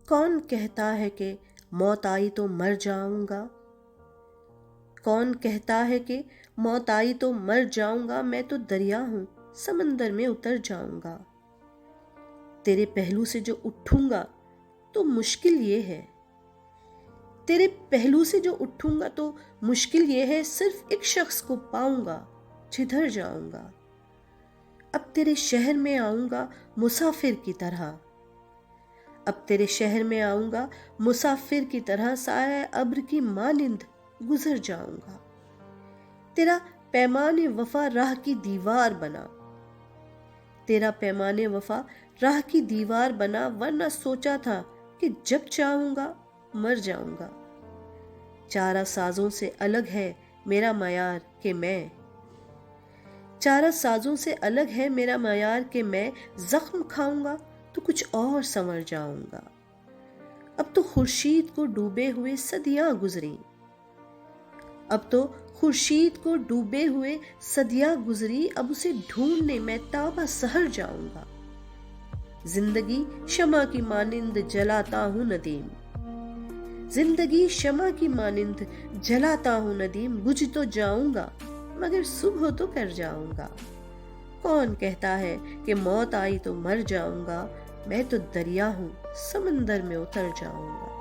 کون کہتا ہے کہ موت آئی تو مر جاؤں گا؟ کون کہتا ہے کہ موت آئی تو مر جاؤں گا؟ میں تو دریا ہوں، سمندر میں اتر جاؤں گا۔ تیرے پہلو سے جو اٹھوں گا تو مشکل یہ ہے، تیرے پہلو سے جو اٹھوں گا تو مشکل یہ ہے، صرف ایک شخص کو پاؤں گا، جدھر جاؤں گا۔ اب تیرے شہر میں آؤں گا مسافر کی طرح، اب تیرے شہر میں آؤں گا مسافر کی طرح، سایہ ابر کی مانند گزر جاؤں گا۔ تیرا پیمان وفا راہ کی دیوار بنا، تیرا پیمان وفا راہ کی دیوار بنا، ورنہ سوچا تھا کہ جب چاہوں گا مر جاؤں گا۔ چارہ سازوں سے الگ ہے میرا معیار کہ میں، چارہ سازوں سے الگ ہے میرا معیار کہ میں زخم کھاؤں گا تو کچھ اور سنور جاؤں گا۔ اب تو خورشید کو ڈوبے ہوئے صدیاں گزری، اب تو خورشید کو ڈوبے ہوئے صدیاں گزری، اب اسے ڈھونڈنے میں تابہ سحر جاؤں گا۔ زندگی شمع کی مانند جلاتا ہوں ندیم، زندگی شمع کی مانند جلاتا ہوں ندیم، بجھ تو جاؤں گا مگر صبح تو کر جاؤں گا۔ کون کہتا ہے کہ موت آئی تو مر جاؤں گا؟ میں تو دریا ہوں، سمندر میں اتر جاؤں گا۔